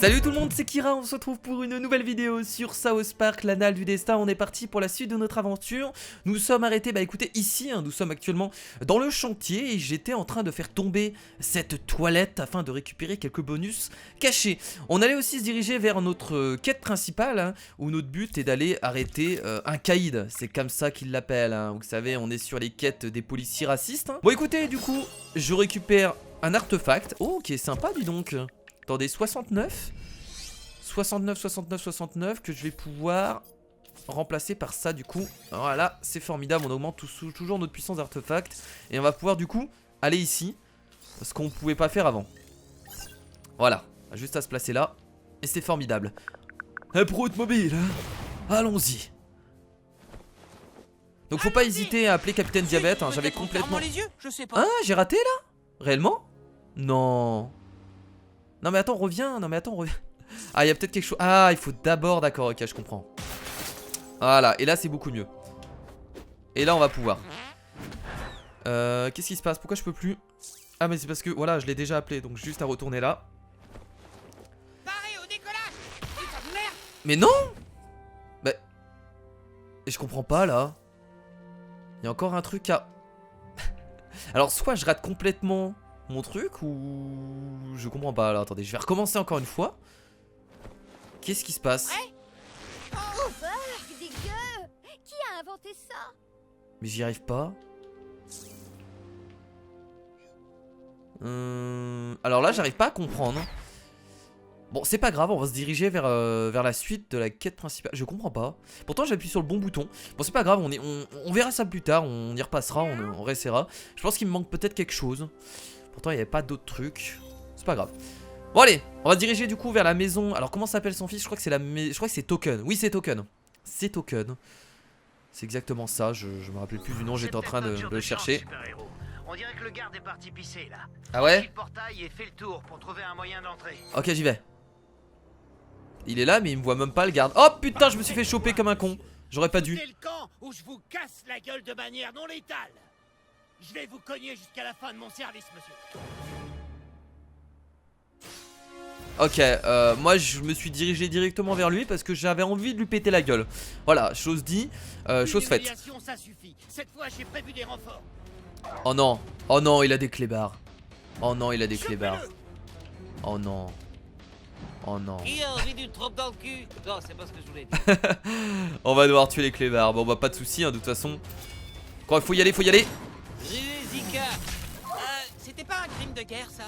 Salut tout le monde, c'est Kira, on se retrouve pour une nouvelle vidéo sur South Park, l'Annale du Destin. On est parti pour la suite de notre aventure. Nous sommes arrêtés, écoutez, ici, nous sommes actuellement dans le chantier et j'étais en train de faire tomber cette toilette afin de récupérer quelques bonus cachés. On allait aussi se diriger vers notre quête principale, où notre but est d'aller arrêter un caïd. C'est comme ça qu'ils l'appellent, vous savez, on est sur les quêtes des policiers racistes. Bon écoutez, du coup, je récupère un artefact. Oh, qui est sympa, dis donc. Attendez, 69 que je vais pouvoir remplacer par ça du coup. Voilà, c'est formidable, on augmente toujours notre puissance d'artefact. Et on va pouvoir du coup aller ici, ce qu'on ne pouvait pas faire avant. Voilà, juste à se placer là. Et c'est formidable. Un pro automobile, allons-y. Donc faut pas hésiter à appeler Capitaine Diabète, j'avais complètement... Ah, j'ai raté là? Réellement? Non. Non mais attends, reviens. Ah, il y a peut-être quelque chose. Ah, il faut d'abord, d'accord, ok, je comprends. Voilà, et là c'est beaucoup mieux. Et là on va pouvoir. Qu'est-ce qui se passe? Pourquoi je peux plus? Ah mais c'est parce que, voilà, je l'ai déjà appelé, donc juste à retourner là. Mais non! Bah... Et je comprends pas là. Il y a encore un truc à... Alors soit je rate complètement mon truc ou... Je comprends pas là, attendez, je vais recommencer encore une fois. Qu'est-ce qui se passe? Oh, dégueu! Qui a inventé ça? Mais j'y arrive pas. Alors là j'arrive pas à comprendre. Bon c'est pas grave, on va se diriger vers la suite de la quête principale. Je comprends pas. Pourtant j'appuie sur le bon bouton. Bon c'est pas grave, on verra ça plus tard. On y repassera, on réessayera. Je pense qu'il me manque peut-être quelque chose. Pourtant il n'y avait pas d'autres trucs. C'est pas grave. Bon allez, on va se diriger du coup vers la maison. Alors comment s'appelle son fils? Je crois que c'est je crois que c'est Token. Oui c'est Token. C'est Token. C'est exactement ça, je me rappelle plus du nom, j'étais en train de le chercher. On dirait que le garde est parti pisser là. Ah ouais? Le portail et fait le tour pour trouver un moyen d'entrer. Ok j'y vais. Il est là mais il me voit même pas le garde. Oh putain, je me suis fait choper comme un con. J'aurais pas dû. C'est le camp où je vous casse la gueule de manière non létale. Je vais vous cogner jusqu'à la fin de mon service, monsieur. Ok, moi je me suis dirigé directement vers lui parce que j'avais envie de lui péter la gueule. Voilà, chose dit, chose faite. Ça suffit. Cette fois, j'ai prévu des renforts. Oh non, il a des clébards. Oh non, il a des clébards. Oh non. Oh non. Qui a envie d'une trompe dans le cul? Non, c'est pas ce que je voulais dire. On va devoir tuer les clébards. Bon bah pas de soucis, de toute façon. Quand il faut y aller, faut y aller. Zika. C'était pas un crime de guerre ça?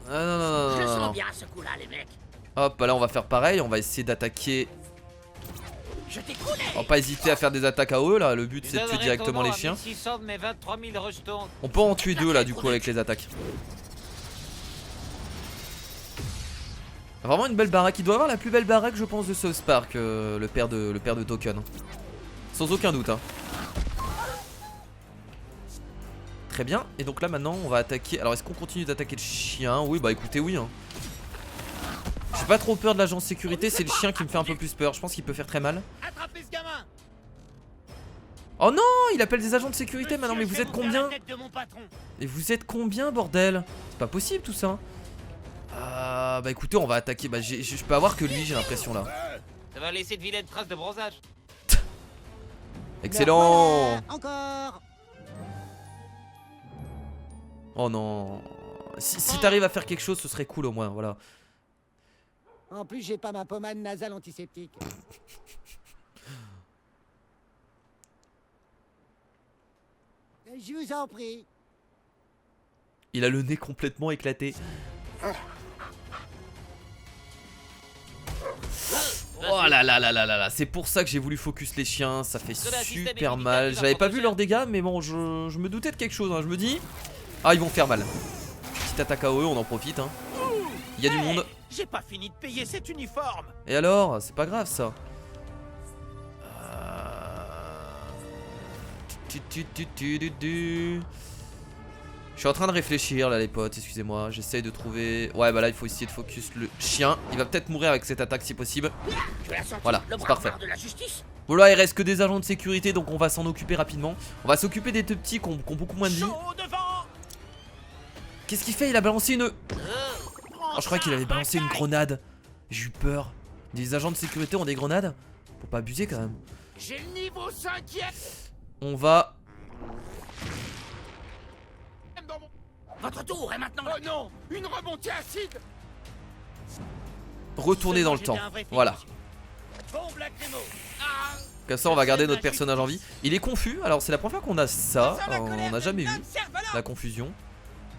Ah non. Je sens bien ce coup-là, les mecs. Hop, là on va faire pareil, on va essayer d'attaquer. Je t'ai coulé. On va pas hésiter à faire des attaques à eux là, le but c'est de tuer directement les chiens. On peut en tuer deux là du coup avec les attaques. Vraiment une belle baraque, il doit avoir la plus belle baraque je pense de South Park, le père de Token. Sans aucun doute Très bien, et donc là maintenant on va attaquer. Alors est-ce qu'on continue d'attaquer le chien? Oui bah écoutez oui J'ai pas trop peur de l'agent de sécurité, c'est le chien qui me fait un peu plus peur. Je pense qu'il peut faire très mal. Attrapez ce gamin. Oh non, il appelle des agents de sécurité maintenant, mais vous êtes combien? Et vous êtes combien bordel? C'est pas possible tout ça. Bah écoutez on va attaquer, je peux avoir que lui j'ai l'impression là. Ça va laisser de vilaines traces de bronzage. Excellent. Voilà, encore. Oh non. Si t'arrives à faire quelque chose ce serait cool au moins, voilà. En plus, j'ai pas ma pommade nasale antiseptique. Je vous en prie. Il a le nez complètement éclaté. Oh là là là là là là, c'est pour ça que j'ai voulu focus les chiens, ça fait super mal. J'avais pas vu leurs dégâts mais bon je me doutais de quelque chose, je me dis. Ah ils vont faire mal. Petite attaque à eux, on en profite Il y a du monde. J'ai pas fini de payer cet uniforme. Et alors, c'est pas grave ça. Je suis en train de réfléchir là les potes, excusez-moi, j'essaye de trouver... Ouais bah là il faut essayer de focus le chien. Il va peut-être mourir avec cette attaque si possible. Voilà, c'est parfait. Bon là il reste que des agents de sécurité donc on va s'en occuper rapidement. On va s'occuper des deux petits qui ont beaucoup moins de vie. Qu'est-ce qu'il fait? Il a balancé une... Oh, je crois qu'il avait balancé une grenade. J'ai eu peur. Les agents de sécurité ont des grenades? Faut pas abuser quand même. J'ai le niveau 5e. On va... Votre tour est maintenant. Oh non, une remontée acide. retourner dans le temps. Voilà. Bombe lacrymo. Comme ça on va garder notre personnage en vie. Il est confus, alors c'est la première fois qu'on a ça. On n'a jamais vu la confusion.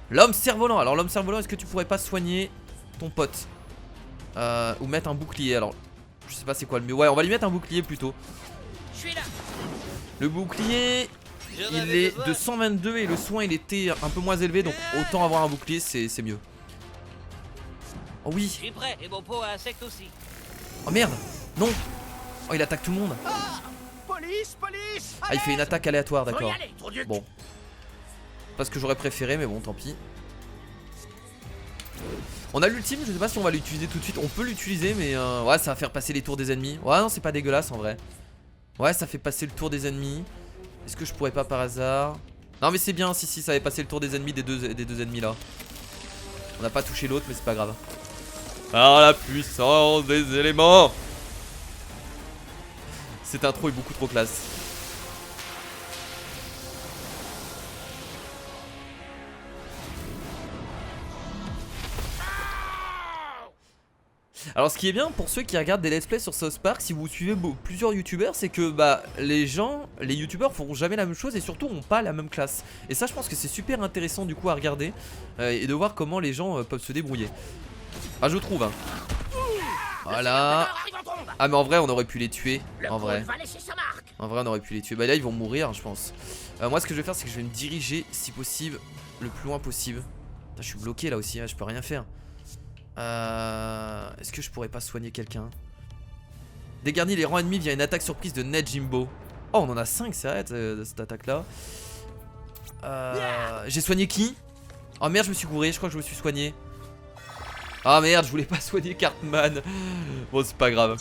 L'homme cerf-volant. Alors l'homme cerf-volant, est-ce que tu pourrais pas soigner ton pote ou mettre un bouclier? Alors je sais pas c'est quoi le mieux. Ouais, on va lui mettre un bouclier plutôt. Je suis là. Le bouclier il est de 122 et le soin il était un peu moins élevé, donc autant avoir un bouclier c'est mieux. Oh oui. Je suis prêt et mon pot à insectes aussi. Oh merde. Non. Oh il attaque tout le monde. Police, police. Ah il fait une attaque aléatoire, d'accord. Bon. Bon. Pas ce que j'aurais préféré mais bon tant pis. On a l'ultime, je sais pas si on va l'utiliser tout de suite. On peut l'utiliser mais ouais ça va faire passer les tours des ennemis. Ouais non c'est pas dégueulasse en vrai. Ouais ça fait passer le tour des ennemis. Est-ce que je pourrais pas par hasard? Non mais c'est bien, si ça avait passé le tour des ennemis des deux ennemis là. On n'a pas touché l'autre mais c'est pas grave. Ah la puissance des éléments. Cette intro est beaucoup trop classe. Alors ce qui est bien pour ceux qui regardent des let's play sur South Park, si vous suivez plusieurs youtubeurs, c'est que bah les youtubeurs feront jamais la même chose et surtout ont pas la même classe. Et ça je pense que c'est super intéressant du coup à regarder et de voir comment les gens peuvent se débrouiller. Ah je trouve hein. Voilà. Ah mais en vrai on aurait pu les tuer. En vrai on aurait pu les tuer. Bah là ils vont mourir je pense. Moi ce que je vais faire c'est que je vais me diriger si possible le plus loin possible. Putain, je suis bloqué là aussi hein, je peux rien faire. Est-ce que je pourrais pas soigner quelqu'un? Dégarni les rangs ennemis via une attaque surprise de Ned Jimbo. Oh on en a 5 c'est vrai de cette attaque là. J'ai soigné qui? Oh merde je me suis gouré, je crois que je me suis soigné. Ah merde je voulais pas soigner Cartman. Bon c'est pas grave.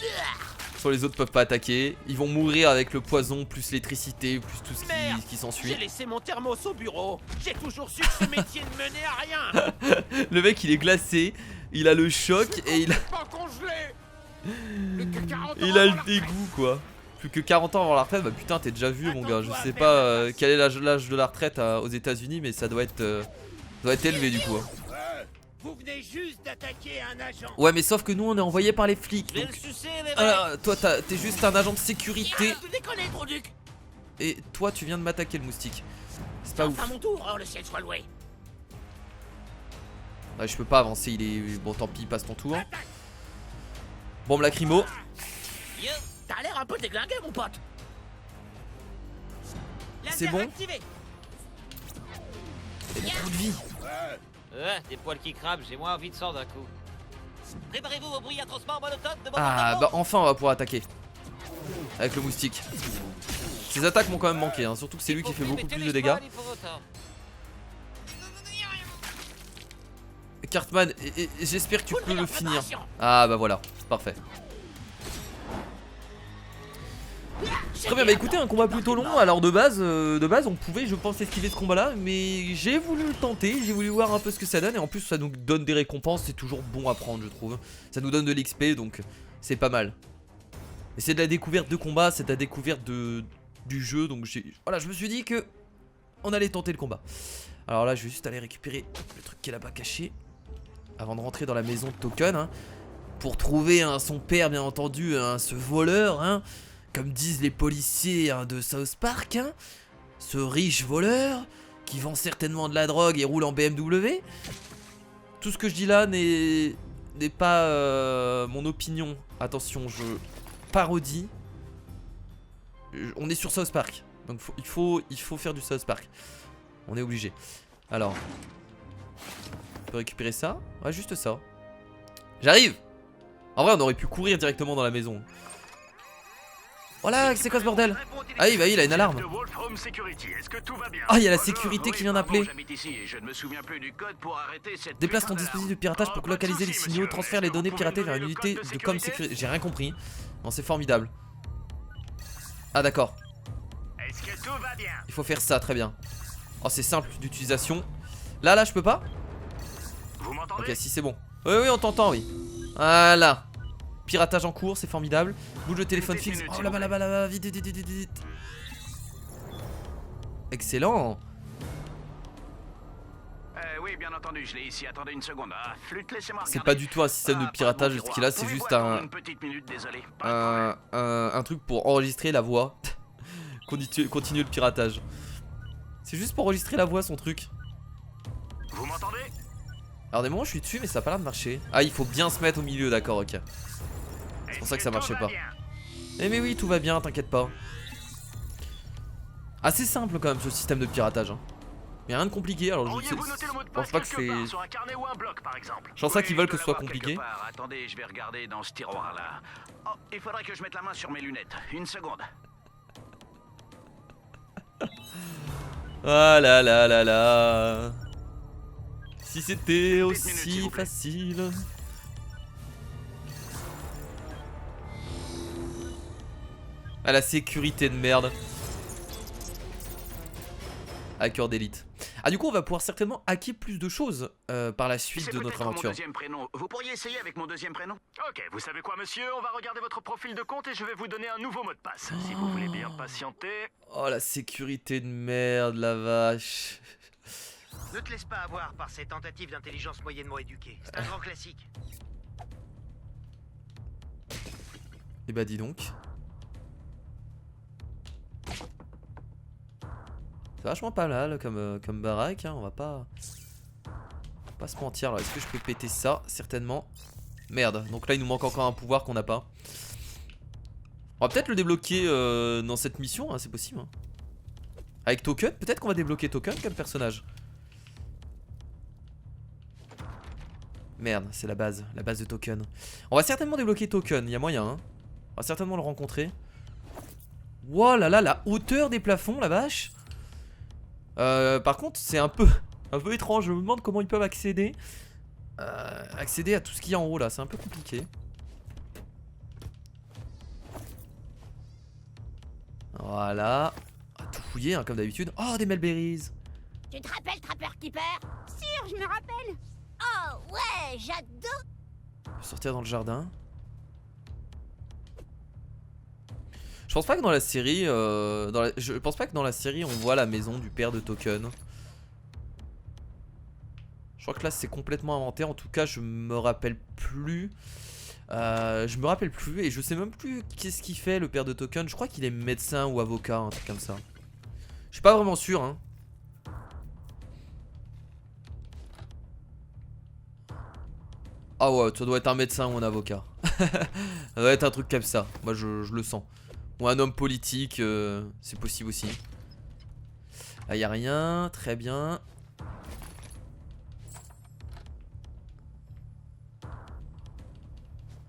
Soit les autres peuvent pas attaquer. Ils vont mourir avec le poison, plus l'électricité, plus tout ce qui s'ensuit. J'ai laissé mon thermos au bureau. J'ai toujours su que ce métier ne menait à rien. Le mec il est glacé. Il a le choc et il a... Pas congelé. Il a le dégoût quoi. Plus que 40 ans avant la retraite, bah putain t'es déjà vieux mon gars. Je sais pas quel est l'âge de la retraite aux États-Unis mais ça doit être élevé du coup. Vous venez juste d'attaquer un agent. Ouais mais sauf que nous on est envoyé par les flics. Je vais Donc... le sucer, mais toi t'es juste un agent de sécurité. Tu déconnes, Troduc. Et toi tu viens de m'attaquer le moustique. C'est pas ouf. Enfin mon tour, oh le ciel soit loué. Ouais, je peux pas avancer, il est... Bon tant pis, passe ton tour. Bombe lacrymo. T'as l'air un peu déglingué mon pote. C'est bon. Et beaucoup de vie. Des poils qui crament, j'ai moins envie de sang d'un coup. Préparez-vous au bruit atrocement monotone de mon Ah bah enfin on va pouvoir attaquer. Avec le moustique. Ces attaques m'ont quand même manqué, hein. Surtout que c'est lui qui fait beaucoup plus de dégâts. Cartman, et j'espère que tu peux le finir. Ah bah voilà, c'est parfait. Très bien, bah écoutez, un combat plutôt long. Alors de base on pouvait je pense esquiver ce combat là. Mais j'ai voulu le tenter, j'ai voulu voir un peu ce que ça donne. Et en plus ça nous donne des récompenses, c'est toujours bon à prendre je trouve. Ça nous donne de l'XP donc c'est pas mal. Et c'est de la découverte de combat, c'est de la découverte du jeu. Donc voilà, je me suis dit que on allait tenter le combat. Alors là je vais juste aller récupérer le truc qui est là-bas caché avant de rentrer dans la maison de Token hein, pour trouver son père bien entendu, ce voleur hein, comme disent les policiers hein, de South Park hein, ce riche voleur qui vend certainement de la drogue et roule en BMW. Tout ce que je dis là n'est pas mon opinion. Attention, je parodie. On est sur South Park, donc il faut faire du South Park. On est obligé. Alors, on peut récupérer ça. Ouais, juste ça. J'arrive. En vrai, on aurait pu courir directement dans la maison. Voilà, c'est quoi ce bordel? Ah oui, bah il a une alarme. Ah, il y a la sécurité qui vient d'appeler. Déplace ton dispositif de piratage pour localiser les signaux, transfère les données piratées vers une unité de com sécurité. J'ai rien compris. Non, c'est formidable. Ah d'accord. Il faut faire ça, très bien. Oh c'est simple d'utilisation. Là je peux pas. Ok si c'est bon. Oui, oui, on t'entend, oui. Voilà. Piratage en cours, c'est formidable. Bouge le téléphone fixe. Oh là-bas, là-bas, là-bas. Vite, vite, vite, vite, vite. Excellent. Oui, bien entendu, je l'ai ici. Attendez une seconde. Ah, flûte, laissez-moi C'est regarder. pas du tout un système de piratage. Ce qu'il a, c'est juste Une petite minute, désolé. Pas de problème. un truc pour enregistrer la voix. Continuer le piratage. C'est juste pour enregistrer la voix, son truc. Vous m'entendez? Alors des moments je suis dessus mais ça a pas l'air de marcher. Ah il faut bien se mettre au milieu, d'accord, ok. C'est pour ça que ça marchait pas. Eh mais oui, tout va bien, t'inquiète pas. Assez simple quand même ce système de piratage hein. Mais rien de compliqué, alors je pense pas que c'est... Je pense pas qu'ils veulent que ce soit compliqué. Attendez, je vais regarder dans ce tiroir là. Oh, il faudrait que je mette la main sur mes lunettes. Une seconde. Ah là là là là. Si c'était aussi facile. Ah la sécurité de merde. Hacker d'élite. Ah du coup on va pouvoir certainement hacker plus de choses par la suite de notre aventure. Mon deuxième prénom. Vous pourriez essayer avec mon deuxième prénom? Ok, vous savez quoi monsieur? On va regarder votre profil de compte et je vais vous donner un nouveau mot de passe. Si vous voulez bien patienter. Oh la sécurité de merde, la vache. Ne te laisse pas avoir par ces tentatives d'intelligence moyennement éduquée. C'est un grand classique. Et bah dis donc. C'est vachement pas mal comme baraque, hein. On va pas se mentir. Alors est-ce que je peux péter ça? Certainement. Merde, donc là il nous manque encore un pouvoir qu'on n'a pas. On va peut-être le débloquer dans cette mission, hein, c'est possible hein. Avec Token, peut-être qu'on va débloquer Token comme personnage. Merde, c'est la base de Token. On va certainement débloquer Token, il y a moyen hein. On va certainement le rencontrer. Wow là là, la hauteur des plafonds, la vache. Par contre c'est un peu étrange, je me demande comment ils peuvent accéder à tout ce qu'il y a en haut là, c'est un peu compliqué. Voilà. On va tout fouiller hein, comme d'habitude. Oh des Melberries. Tu te rappelles Trapper Keeper? Sûr, je me rappelle. Oh ouais, j'adore. On peut sortir dans le jardin. Je pense pas que dans la série je pense pas que dans la série on voit la maison du père de Token. Je crois que là c'est complètement inventé. En tout cas je me rappelle plus. Et je sais même plus qu'est-ce qu'il fait le père de Token. Je crois qu'il est médecin ou avocat, un truc comme ça. Je suis pas vraiment sûr hein. Ah ouais, ça doit être un médecin ou un avocat. Ça doit être un truc comme ça. Moi je le sens. Ou un homme politique, c'est possible aussi. Là y a rien, très bien.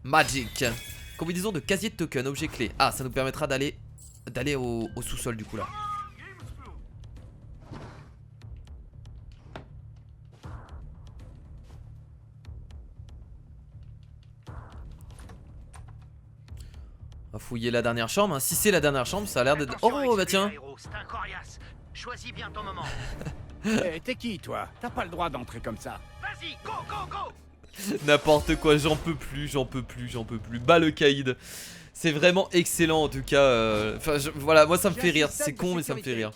Magic. Combinaison de casier de token, objet clé. Ah, ça nous permettra d'aller au sous-sol du coup là. On va fouiller la dernière chambre, hein. Si c'est la dernière chambre, ça a l'air d'être... Oh bah tiens. C'est un coriace. Choisis bien ton moment. Eh, t'es qui, toi? T'as pas le droit d'entrer comme ça. Vas-y, go, go, go. N'importe quoi, j'en peux plus. Bas le caïd. C'est vraiment excellent en tout cas. Enfin, voilà, moi ça me fait rire. C'est con, mais ça me fait rire.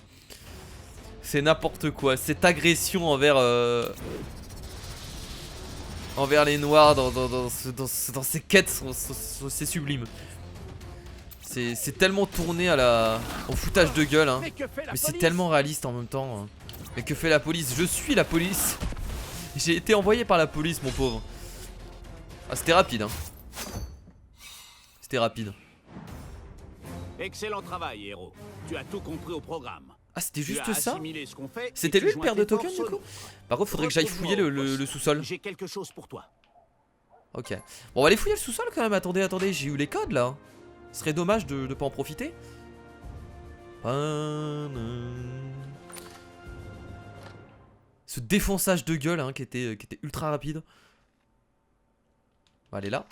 C'est n'importe quoi. Cette agression envers les noirs dans ces quêtes, c'est sublime. C'est tellement tourné au foutage de gueule, hein. Mais c'est tellement réaliste en même temps. Hein. Mais que fait la police? Je suis la police. J'ai été envoyé par la police, mon pauvre. Ah, c'était rapide, hein. C'était rapide. Excellent travail, héros. Tu as tout compris au programme. Ah, c'était juste ça? C'était C'était lui le père de Token du coup? Par contre, faudrait que j'aille fouiller le sous-sol. J'ai quelque chose pour toi. Ok. Bon, on va aller fouiller le sous-sol quand même. Attendez, j'ai eu les codes là. Ce serait dommage de pas en profiter. Ce défonçage de gueule hein, qui était ultra rapide. On va aller là.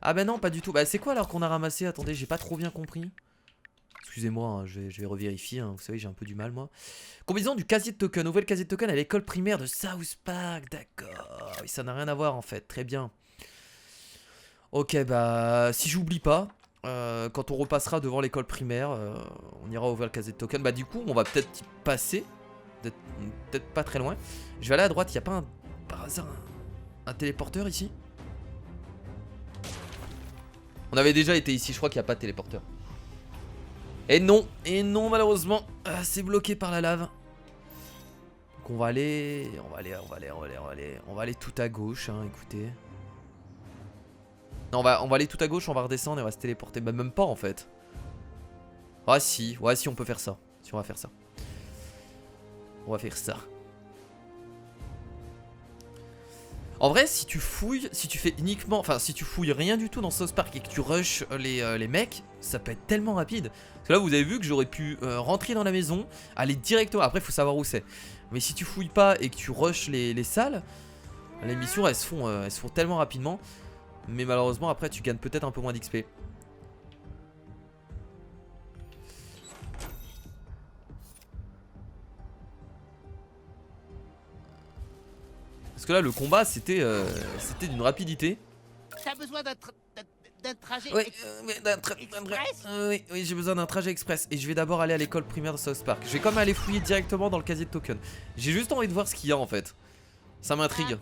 Ah bah non, pas du tout. Bah c'est quoi alors qu'on a ramassé? Attendez, j'ai pas trop bien compris. Excusez-moi, hein, je vais revérifier. Hein. Vous savez, j'ai un peu du mal moi. Combinaison du casier de token. Nouvelle casier de token à l'école primaire de South Park. D'accord. oui, ça n'a rien à voir en fait, très bien. Ok, bah si j'oublie pas, quand on repassera devant l'école primaire, on ira ouvrir le casier de token. Bah du coup, on va peut-être y passer, peut-être pas très loin. Je vais aller à droite, il n'y a pas par hasard un téléporteur ici? On avait déjà été ici, je crois qu'il n'y a pas de téléporteur. Et non malheureusement, c'est bloqué par la lave. Donc on va aller tout à gauche, hein, écoutez. Non, on va aller tout à gauche, on va redescendre et on va se téléporter. Bah même pas en fait. Ah si, ouais si on peut faire ça. Si on va faire ça. On va faire ça. En vrai, si tu fouilles, si tu fais uniquement, enfin si tu fouilles rien du tout dans South Park et que tu rushes les mecs, ça peut être tellement rapide. Parce que là vous avez vu que j'aurais pu rentrer dans la maison, aller directement, après il faut savoir où c'est. Mais si tu fouilles pas et que tu rushes les salles, les missions elles se font tellement rapidement. Mais malheureusement après tu gagnes peut-être un peu moins d'XP. Parce que là le combat c'était d'une rapidité. T'as besoin d'un trajet Oui, express. oui, j'ai besoin d'un trajet express. Et je vais d'abord aller à l'école primaire de South Park. Je vais quand même aller fouiller directement dans le casier de token. J'ai juste envie de voir ce qu'il y a en fait. Ça m'intrigue.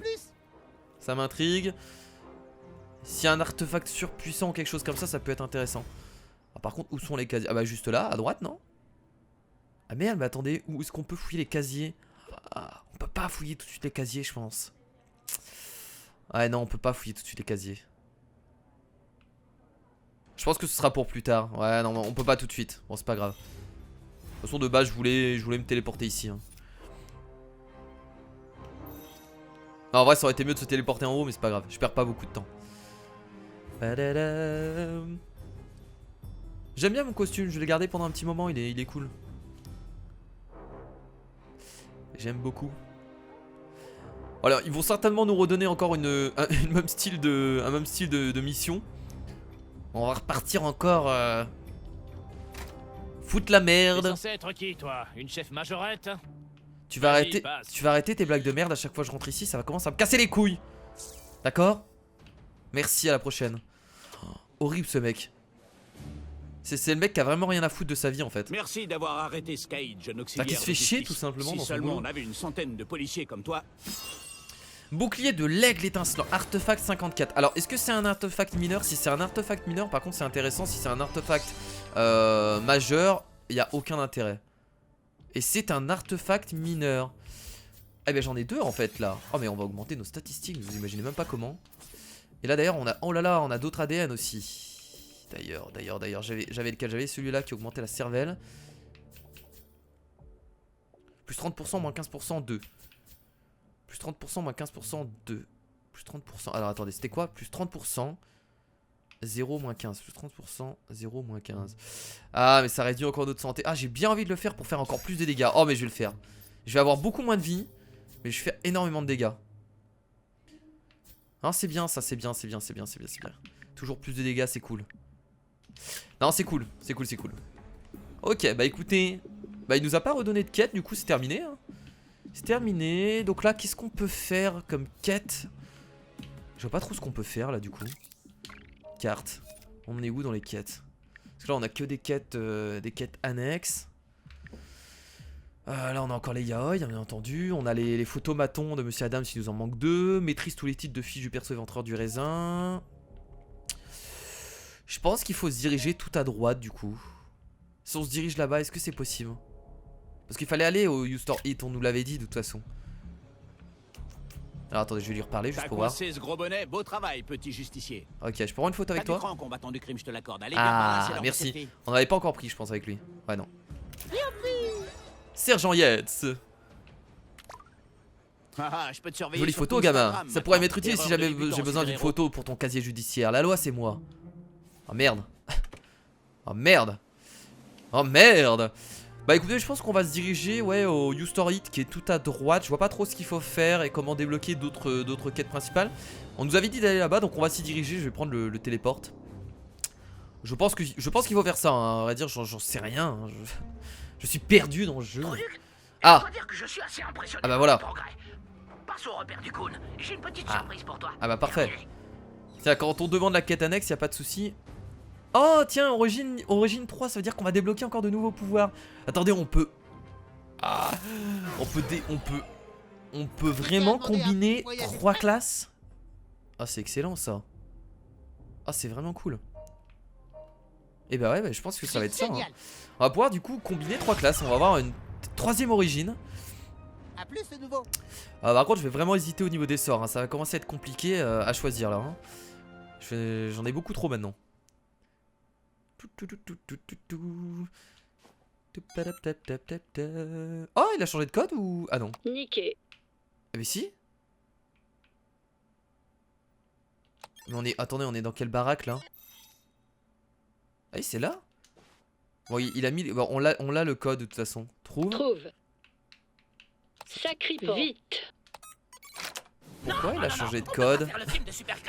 Ça m'intrigue. S'il y a un artefact surpuissant ou quelque chose comme ça peut être intéressant. Ah, par contre, où sont les casiers? Ah bah juste là, à droite, non? Ah merde, mais attendez, où est-ce qu'on peut fouiller les casiers? Ah, on peut pas fouiller tout de suite les casiers, je pense. Ouais, non, on peut pas fouiller tout de suite les casiers. Je pense que ce sera pour plus tard. Ouais, non, on peut pas tout de suite. Bon, c'est pas grave. De toute façon, de base, je voulais me téléporter ici. Hein. Non, en vrai, ça aurait été mieux de se téléporter en haut, mais c'est pas grave. Je perds pas beaucoup de temps. J'aime bien mon costume. Je vais le garder pendant un petit moment. Il est cool. J'aime beaucoup. Alors, ils vont certainement nous redonner encore un même style de mission. On va repartir encore foutre la merde. T'es censé être qui, toi? Une chef majorette? Tu vas Allez, arrêter tes blagues de merde à chaque fois que je rentre ici, ça va commencer à me casser les couilles. D'accord? Merci, à la prochaine. Oh, horrible ce mec. C'est le mec qui a vraiment rien à foutre de sa vie en fait. Merci d'avoir arrêté Sky, jeune auxiliaire. Qui se fait chier tout simplement si dans son seulement boulot. on avait une centaine de policiers comme toi. Bouclier de l'aigle étincelant, artefact 54. Alors est-ce que c'est un artefact mineur? Si c'est un artefact mineur, par contre c'est intéressant. Si c'est un artefact majeur, il n'y a aucun intérêt. Et c'est un artefact mineur. Eh ben j'en ai deux en fait là. Oh mais on va augmenter nos statistiques, vous imaginez même pas comment. Et là d'ailleurs on a, oh là là, on a d'autres ADN aussi. D'ailleurs j'avais lequel? J'avais celui-là qui augmentait la cervelle. Plus 30%, moins 15%, 2. Plus 30%, moins 15%, 2. Plus 30%, alors attendez, c'était quoi? Plus 30%, 0, moins 15. Plus 30%, 0, moins 15. Ah mais ça réduit encore notre santé. Ah j'ai bien envie de le faire pour faire encore plus de dégâts. Oh mais je vais le faire. Je vais avoir beaucoup moins de vie, mais je fais énormément de dégâts. Non c'est bien ça, c'est bien. Toujours plus de dégâts, c'est cool. Non c'est cool. Ok bah écoutez, bah il nous a pas redonné de quête, du coup c'est terminé hein. C'est terminé, donc là qu'est-ce qu'on peut faire comme quête? Je vois pas trop ce qu'on peut faire là du coup. Carte, on est où dans les quêtes? Parce que là on a que des quêtes annexes. Là on a encore les yaoi bien entendu. On a les photomatons de Monsieur Adams, il nous en manque 2. Maîtrise tous les titres de fiches du perso éventreur du raisin. Je pense qu'il faut se diriger tout à droite du coup. Si on se dirige là-bas, est-ce que c'est possible? Parce qu'il fallait aller au U-Store Hit, on nous l'avait dit de toute façon. Alors attendez, je vais lui reparler juste pour voir. Ce gros bonnet, beau travail, petit justicier. Ok, je peux prendre une photo avec toi? Grand combattant du crime, je te l'accorde. Allez, Ah, merci. On n'avait pas encore pris, je pense, avec lui. Ouais, non. Sergent Yates. Je peux te surveiller. Jolie photo, gamin. Ça pourrait m'être utile si jamais j'ai besoin d'une photo pour ton casier judiciaire. La loi, c'est moi. Oh merde. Oh merde. Oh merde. Bah écoutez, je pense qu'on va se diriger au U-Store Hit qui est tout à droite. Je vois pas trop ce qu'il faut faire et comment débloquer d'autres quêtes principales. On nous avait dit d'aller là-bas, donc on va s'y diriger. Je vais prendre le téléporte. Je pense qu'il faut faire ça, hein. À vrai dire, j'en sais rien. Hein. Je suis perdu dans le jeu. Ah bah voilà. passe au repère du Coon. J'ai une petite surprise pour toi. Ah bah parfait. Tiens, quand on demande la quête annexe, y a pas de souci. Oh tiens, origine 3, ça veut dire qu'on va débloquer encore de nouveaux pouvoirs. Attendez, on peut... Ah, on peut vraiment combiner 3 classes. Ah c'est excellent ça. Ah c'est vraiment cool. Et bah ouais, je pense que ça va être ça. Hein. On va pouvoir du coup combiner 3 classes. On va avoir une 3ème origine. A plus de nouveau. Par contre je vais vraiment hésiter au niveau des sorts. Hein. Ça va commencer à être compliqué à choisir là. Hein. J'en ai beaucoup trop maintenant. Oh il a changé de code ou... Ah non. Niqué. Mais si. Mais on est... Attendez, on est dans quelle baraque là? Ah oui c'est là. Bon il a mis... Bon, on l'a le code de toute façon. Trouve. Sacripant. Vite. Pourquoi il a changé de code?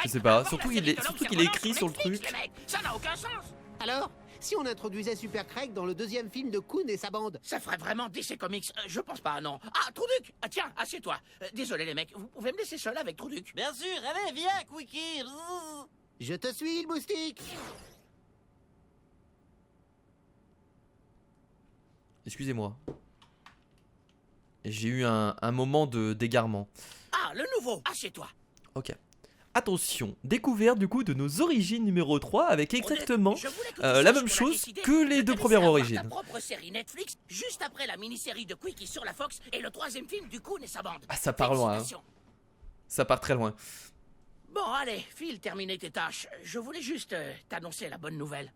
Je sais pas. Surtout qu'il est écrit sur le truc. Ça n'a aucun sens. Alors, si on introduisait Super Craig dans le 2e film de Coon et sa bande? Ça ferait vraiment DC Comics. Je pense pas, non. Ah, Trouduc. Ah tiens, assieds-toi. Désolé les mecs, vous pouvez me laisser seul avec Trouduc? Bien sûr, allez, viens, Quickie. Je te suis, le moustique. Excusez-moi. J'ai eu un moment d'égarement. Ah, le nouveau. Assieds-toi. Ok. Attention, découverte du coup de nos origines numéro 3 avec exactement la même chose que les 2 premières origines. Ta propre série Netflix juste après la mini-série de Quickie sur la Fox et le 3e film du Coon et sa bande. Ah ça part loin. Hein. Ça part très loin. Bon allez, file terminer tes tâches. Je voulais juste t'annoncer la bonne nouvelle.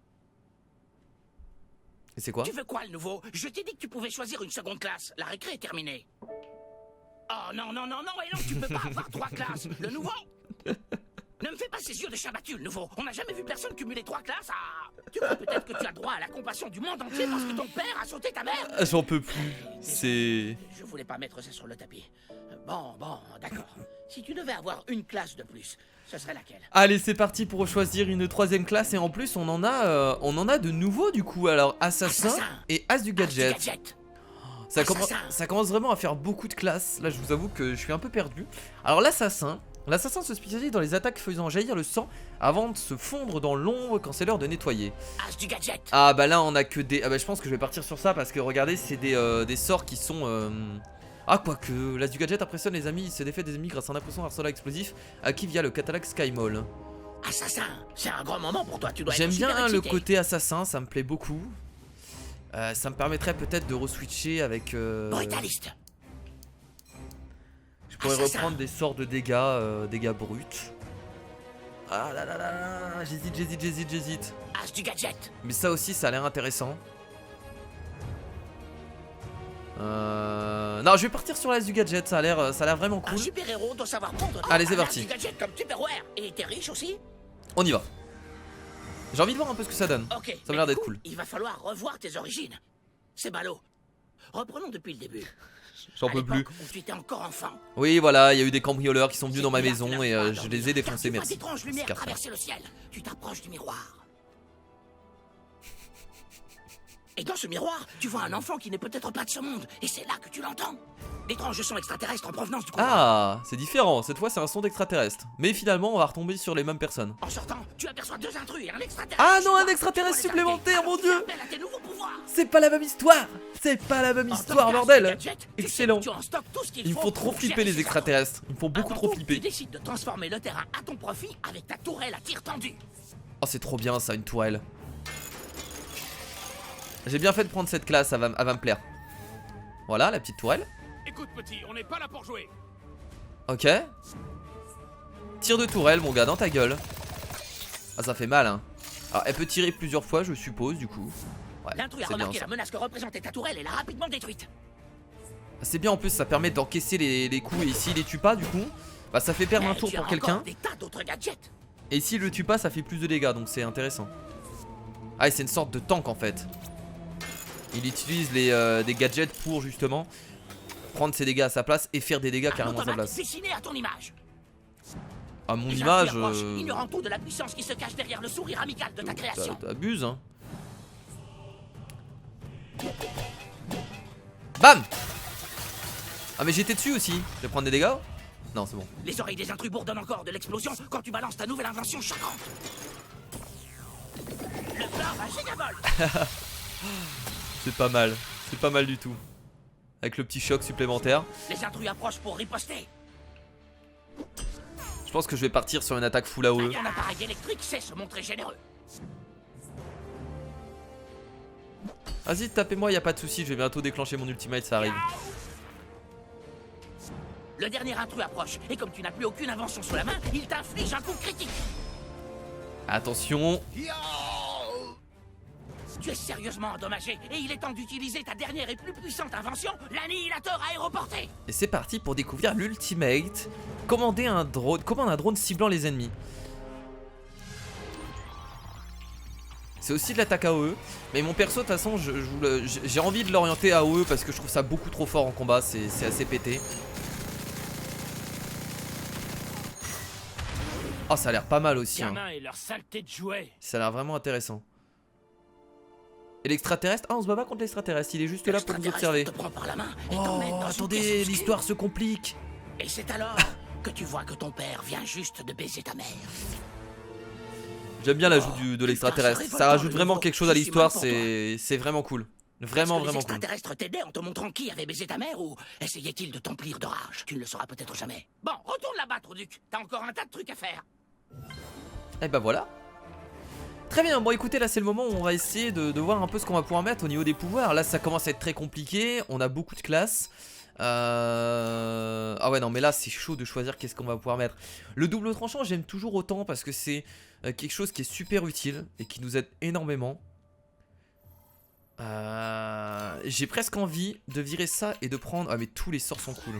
Et c'est quoi? Tu veux quoi le nouveau? Je t'ai dit que tu pouvais choisir une seconde classe. La récré est terminée. Oh non, non, non, non, et non, tu peux pas avoir 3 classes. Le nouveau? Ne me fais pas ces yeux de chat battu, le nouveau. On n'a jamais vu personne cumuler 3 classes. Ah, tu crois peut-être que tu as droit à la compassion du monde entier parce que ton père a sauté ta mère? J'en peux plus. C'est... Je voulais pas mettre ça sur le tapis. Bon, d'accord. Si tu devais avoir une classe de plus, ce serait laquelle? Allez, c'est parti pour choisir une 3ème classe et en plus on en a de nouveaux du coup. Alors assassin et as du gadget. Ça commence vraiment à faire beaucoup de classes. Là je vous avoue que je suis un peu perdu. Alors l'assassin se spécialise dans les attaques faisant jaillir le sang avant de se fondre dans l'ombre quand c'est l'heure de nettoyer. As du gadget. Ah bah là on a que des... Ah bah je pense que je vais partir sur ça parce que regardez c'est des sorts qui sont... Ah quoique, l'as du gadget impressionne les amis, il se défait des ennemis grâce à un impressionnant arsenal explosif acquis via le catalogue Skymall. Assassin, c'est un grand moment pour toi, tu dois être J'aime bien super le excité. côté assassin, ça me plaît beaucoup. Ça me permettrait peut-être de reswitcher avec... Brutaliste. Je pourrais reprendre des sorts de dégâts, dégâts bruts. Ah là là là là, j'hésite. As du gadget. Mais ça aussi, ça a l'air intéressant. Non, je vais partir sur l'as du gadget, ça a l'air vraiment cool. Un super héros doit savoir prendre. Allez, c'est un as parti. du gadget comme Tupperware. Et t'es riche aussi? On y va. J'ai envie de voir un peu ce que ça donne. Ok. Ça m'a l'air d'être cool. Il va falloir revoir tes origines. C'est ballot. Reprenons depuis le début. J'en peux plus. Où tu étais encore enfant. Oui, voilà, il y a eu des cambrioleurs qui sont venus dans ma maison et je les ai défoncés, merci. Tu vois d'étranges lumières traverser le ciel. Tu t'approches du miroir. Et dans ce miroir, tu vois un enfant qui n'est peut-être pas de ce monde. Et c'est là que tu l'entends. D'étranges sons extraterrestres en provenance du couloir. Ah, c'est différent. Cette fois, c'est un son d'extraterrestre. Mais finalement, on va retomber sur les mêmes personnes. En sortant, tu aperçois 2 intrus et un extraterrestre. Ah non, un extraterrestre supplémentaire, mon dieu! C'est pas la même histoire! C'est pas la même histoire, bordel! Excellent! Ils me font trop flipper les extraterrestres. Ils me font beaucoup trop flipper. Tu décides de transformer le terrain à ton profit avec ta tourelle à tir tendu. Oh, c'est trop bien ça, une tourelle. J'ai bien fait de prendre cette classe, elle va me plaire. Voilà, la petite tourelle. Écoute petit, on n'est pas là pour jouer. Ok. Tir de tourelle, mon gars, dans ta gueule. Ah, ça fait mal, hein. Alors, elle peut tirer plusieurs fois, je suppose, du coup. Ouais, l'intrus a remarqué la menace que représentait ta tourelle et l'a rapidement détruite. C'est bien, en plus, ça permet d'encaisser les coups. Et s'il les tue pas, du coup, bah ça fait perdre un tour pour quelqu'un. Et s'il le tue pas, ça fait plus de dégâts, donc c'est intéressant. Ah, et c'est une sorte de tank, en fait. Il utilise des gadgets pour, justement, prendre ses dégâts à sa place et faire des dégâts carrément à sa place. Dessiné à ton image. À mon image, ignorant tout de la puissance qui se cache derrière le sourire amical de ta création. T'abuses, hein. Bam. Ah mais j'étais dessus aussi. Je vais prendre des dégâts. Non, c'est bon. Les oreilles des intrus bourdonnent encore de l'explosion quand tu balances ta nouvelle invention choquante. Le plan va gigabol. C'est pas mal du tout. Avec le petit choc supplémentaire. Les intrus approchent pour riposter. Je pense que je vais partir sur une attaque full AOE. Un appareil électrique sait se montrer généreux. Vas-y, tapez-moi, y a pas de souci, je vais bientôt déclencher mon ultimate, ça arrive. Le dernier intrus approche, et comme tu n'as plus aucune invention sous la main, il t'inflige un coup critique. Attention. Tu es sérieusement endommagé, et il est temps d'utiliser ta dernière et plus puissante invention, l'annihilateur aéroporté. Et c'est parti pour découvrir l'ultimate. Commande un drone ciblant les ennemis. C'est aussi de l'attaque AOE. Mais mon perso, de toute façon, j'ai envie de l'orienter AOE parce que je trouve ça beaucoup trop fort en combat. C'est assez pété. Oh, ça a l'air pas mal aussi. Hein. Et leur saleté de jouets. Ça a l'air vraiment intéressant. Et l'extraterrestre? Ah, on se bat pas contre l'extraterrestre. Il est juste là pour nous observer. Oh, attendez, l'histoire se complique. Et c'est alors que tu vois que ton père vient juste de baiser ta mère. J'aime bien l'ajout de l'extraterrestre. Ça rajoute vraiment quelque chose à l'histoire. C'est vraiment cool. Vraiment cool. Les extraterrestres t'aidaient en te montrant qui avait baisé ta mère ou essayait-il de t'emplir de rage? Tu ne le sauras peut-être jamais. Bon, retourne là-bas, Trouduc. T'as encore un tas de trucs à faire. Et bah voilà. Très bien, bon écoutez, là c'est le moment où on va essayer de voir un peu ce qu'on va pouvoir mettre au niveau des pouvoirs. Là ça commence à être très compliqué, on a beaucoup de classes. Ah ouais non mais là c'est chaud de choisir qu'est-ce qu'on va pouvoir mettre. Le double tranchant j'aime toujours autant parce que c'est quelque chose qui est super utile et qui nous aide énormément. J'ai presque envie de virer ça et de prendre... Ah mais tous les sorts sont cool.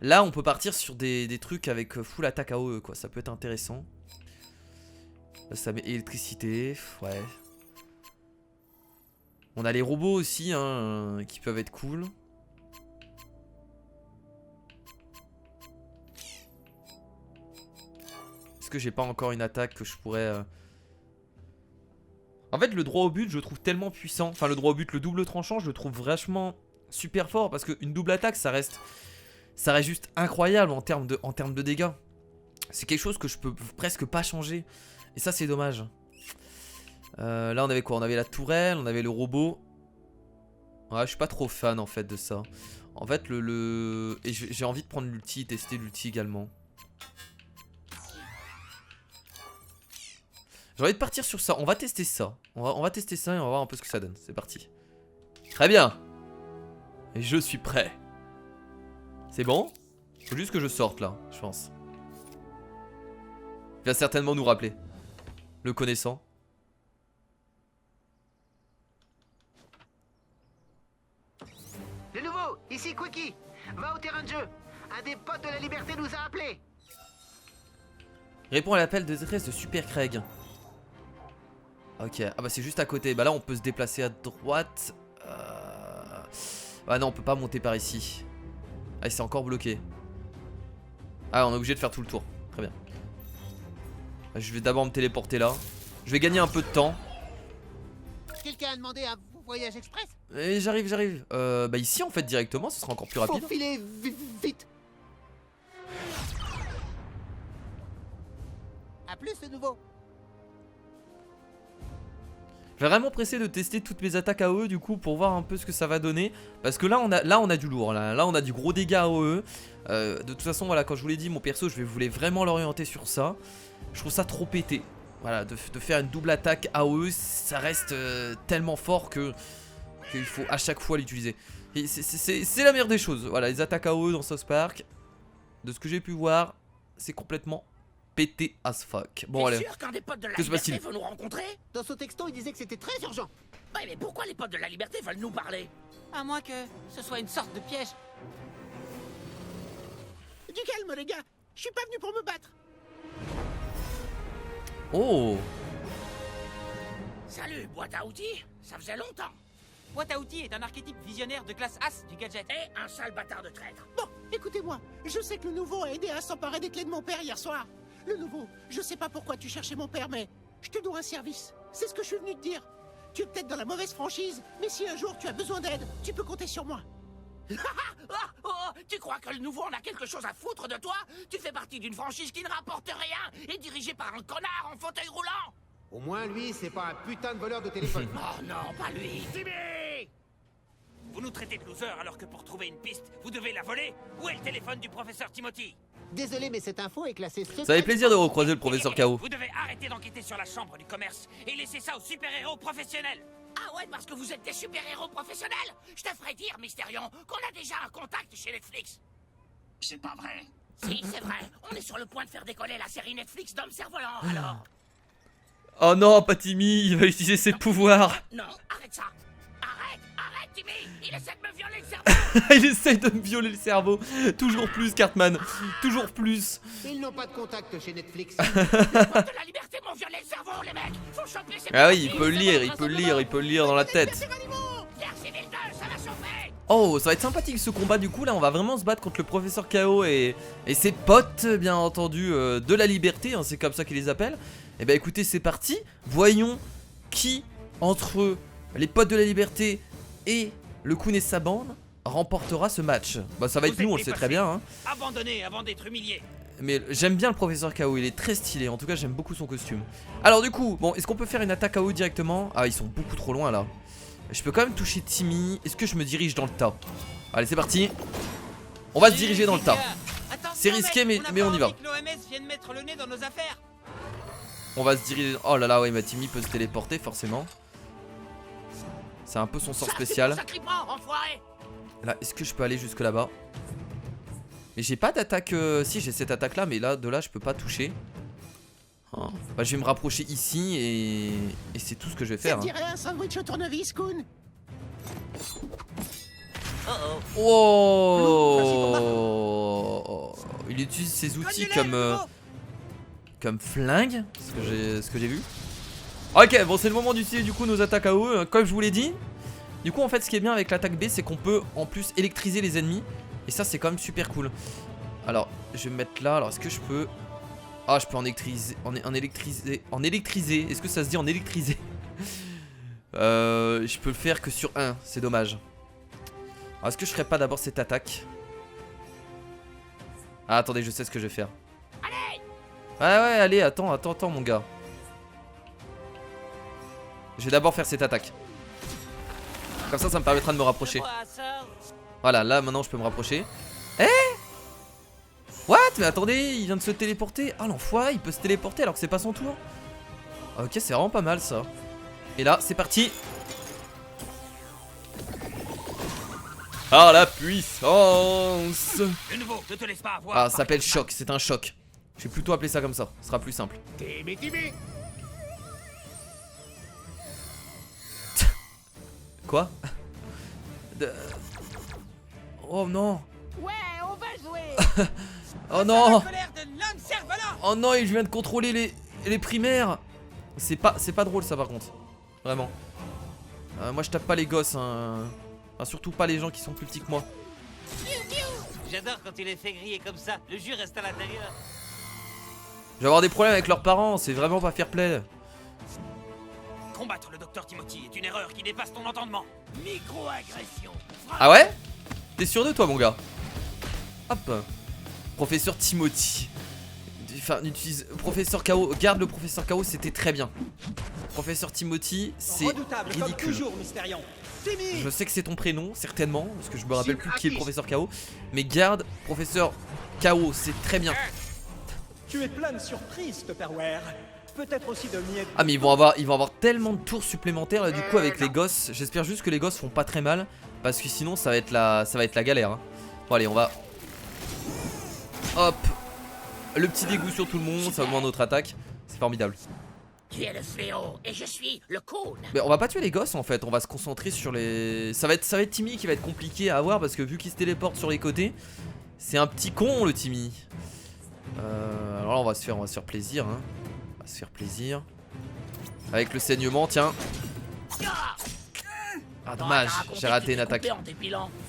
Là on peut partir sur des trucs avec full attaque AOE quoi, ça peut être intéressant. Là, ça met électricité, ouais. On a les robots aussi hein, qui peuvent être cool. Est-ce que j'ai pas encore une attaque que je pourrais... En fait le droit au but je le trouve tellement puissant. Enfin le droit au but, le double tranchant je le trouve vachement super fort. Parce qu'une double attaque ça reste juste incroyable en termes de dégâts. C'est quelque chose que je peux presque pas changer. Et ça c'est dommage. Là on avait quoi? On avait la tourelle, on avait le robot. Ouais je suis pas trop fan en fait de ça. En fait et j'ai envie de prendre l'ulti, tester l'ulti également. J'ai envie de partir sur ça, on va tester ça. On va tester ça et on va voir un peu ce que ça donne. C'est parti. Très bien. Et je suis prêt. C'est bon? Faut juste que je sorte là, je pense. Il va certainement nous rappeler. Le connaissant. Le nouveau, ici Quickie. Va au terrain de jeu. Un des potes de la liberté nous a appelés. Réponds à l'appel de détresse de Super Craig. Ok, ah bah c'est juste à côté. Bah là on peut se déplacer à droite. Ah non on peut pas monter par ici. Ah c'est encore bloqué. Ah on est obligé de faire tout le tour. Très bien. Je vais d'abord me téléporter là. Je vais gagner un peu de temps. Quelqu'un a demandé un voyage express? Et j'arrive. Bah ici en fait directement, ce sera encore plus rapide. Faut filer vite. A plus le nouveau. Je vais vraiment presser de tester toutes mes attaques AOE du coup pour voir un peu ce que ça va donner. Parce que là on a du lourd, là on a du gros dégât AOE. De toute façon voilà, quand je vous l'ai dit, mon perso je voulais vraiment l'orienter sur ça. Je trouve ça trop pété. Voilà, de faire une double attaque AOE, ça reste tellement fort qu'il faut à chaque fois l'utiliser. C'est la meilleure des choses. Voilà, les attaques AOE dans South Park, de ce que j'ai pu voir, c'est complètement pété as fuck. Bon allez, sûr qu'un des potes de la que se liberté passe-t-il? veut nous rencontrer? Dans son texto, il disait que c'était très urgent. Ouais, mais pourquoi les potes de la liberté veulent nous parler? À moins que ce soit une sorte de piège. Du calme les gars, je suis pas venu pour me battre. Oh! Salut, boîte à outils. Ça faisait longtemps. Boîte à outils est un archétype visionnaire de classe As du gadget. Et un sale bâtard de traître. Bon, écoutez-moi, je sais que le nouveau a aidé à s'emparer des clés de mon père hier soir. Le nouveau, je sais pas pourquoi tu cherchais mon père, mais je te dois un service. C'est ce que je suis venu te dire. Tu es peut-être dans la mauvaise franchise, mais si un jour tu as besoin d'aide, tu peux compter sur moi. Tu crois que le nouveau en a quelque chose à foutre de toi? Tu fais partie d'une franchise qui ne rapporte rien et dirigée par un connard en fauteuil roulant. Au moins, lui, c'est pas un putain de voleur de téléphone. Oh non, pas lui. Timmy! Vous nous traitez de losers alors que pour trouver une piste, vous devez la voler? Où est le téléphone du professeur Timothy? Désolé, mais cette info est classée secrète. Ça fait plaisir de recroiser le professeur K.O. Vous devez arrêter d'enquêter sur la chambre du commerce et laisser ça aux super-héros professionnels. Ah ouais, parce que vous êtes des super-héros professionnels? Je te ferai dire, Mystérion, qu'on a déjà un contact chez Netflix. C'est pas vrai. Si, c'est vrai. On est sur le point de faire décoller la série Netflix d'Hommes Cerfs-Volants, alors. Oh non, pas Timmy, il va utiliser ses pouvoirs. Non, arrête ça. Arrête, Timmy. Il essaie de me violer le cerveau. Il essaie de me violer le cerveau. Toujours plus, Cartman. Toujours plus. Ils n'ont pas de contact chez Netflix. Les potes de la liberté m'ont violé le cerveau, les mecs. Faut choper ces Ah oui, il peut le lire, il peut le lire dans la tête. Guerre civile 2, ça va chauffer. Oh, ça va être sympathique ce combat du coup. Là, on va vraiment se battre contre le professeur K.O. et ses potes, bien entendu, de la liberté. Hein, c'est comme ça qu'ils les appellent. Et bah écoutez, c'est parti. Voyons qui, entre les potes de la liberté et le Kun et sa bande, remportera ce match. Bah ça va être nous, on le sait très bien. Hein. Abandonné avant d'être humilié. Mais j'aime bien le professeur K.O. Il est très stylé. En tout cas, j'aime beaucoup son costume. Alors du coup, bon, est-ce qu'on peut faire une attaque KO directement? Ah, ils sont beaucoup trop loin là. Je peux quand même toucher Timmy. Est-ce que je me dirige dans le tas? Allez, c'est parti. On va se diriger dans le tas. C'est risqué, mais on y va. L'OMS vient de mettre le nez dans nos affaires. On va se diriger. Oh là là, ouais, ma Timmy peut se téléporter forcément. C'est un peu son sort spécial. Là, est-ce que je peux aller jusque là-bas? Mais j'ai pas d'attaque. Si, j'ai cette attaque là, mais là, de là, je peux pas toucher. Oh. Bah, je vais me rapprocher ici et c'est tout ce que je vais faire. Ça te dirait un sandwich au tournevis, Kun? Oh, il utilise ses outils comme flingue, ce que j'ai vu. Ok, bon, c'est le moment d'utiliser du coup nos attaques à eux, comme je vous l'ai dit. Du coup, en fait, ce qui est bien avec l'attaque B, c'est qu'on peut en plus électriser les ennemis. Et ça, c'est quand même super cool. Alors, je vais me mettre là. Alors, est-ce que je peux... Ah, je peux en électriser. En électriser. Est-ce que ça se dit en électriser? Je peux le faire que sur un. C'est dommage. Alors, est-ce que je ferais pas d'abord cette attaque? Ah, attendez, je sais ce que je vais faire. Ouais, allez, attends, mon gars. Je vais d'abord faire cette attaque. Comme ça me permettra de me rapprocher. Voilà, là, maintenant, je peux me rapprocher. Eh? What? Mais attendez, il vient de se téléporter. Ah, l'enfoiré, il peut se téléporter alors que c'est pas son tour. Ok, c'est vraiment pas mal, ça. Et là, c'est parti. Ah, la puissance. De nouveau, ne te laisse pas avoir. Ah, ça s'appelle choc, c'est un choc. Je vais plutôt appeler ça comme ça, ce sera plus simple. Timmy. Quoi? Oh non. Ouais, on va jouer. Oh non. Oh Oh non, je viens de contrôler les primaires. C'est pas drôle ça par contre. Vraiment. Moi je tape pas les gosses hein. Enfin, surtout pas les gens qui sont plus petits que moi. J'adore quand tu les fais griller comme ça. Le jus reste à l'intérieur. Je vais avoir des problèmes avec leurs parents, c'est vraiment pas fair play. Combattre le docteur Timothy est une erreur qui dépasse ton entendement. Micro-agression. Ah ouais? T'es sûr de toi mon gars? Hop. Professeur Timothy. Enfin, utilise professeur K.O. Garde le professeur K.O. C'était très bien. Professeur Timothy, c'est ridicule. Je sais que c'est ton prénom, certainement, parce que je me rappelle plus qui est le professeur K.O. Mais garde professeur K.O. C'est très bien. Tu es plein de surprises, Tupperware. Peut-être aussi de miettes. Ah mais ils vont avoir tellement de tours supplémentaires là du coup avec les gosses. J'espère juste que les gosses font pas très mal, parce que sinon ça va être la galère hein. Bon allez, on va. Hop. Le petit dégoût sur tout le monde, ça augmente notre attaque. C'est formidable. Tu es le fléau et je suis le Kun. Mais on va pas tuer les gosses en fait, on va se concentrer sur les... Ça va être Timmy qui va être compliqué à avoir, parce que vu qu'il se téléporte sur les côtés, c'est un petit con le Timmy. Alors là on va se faire plaisir hein. On va se faire plaisir. Avec le saignement, tiens. Ah dommage, j'ai raté une attaque. Mais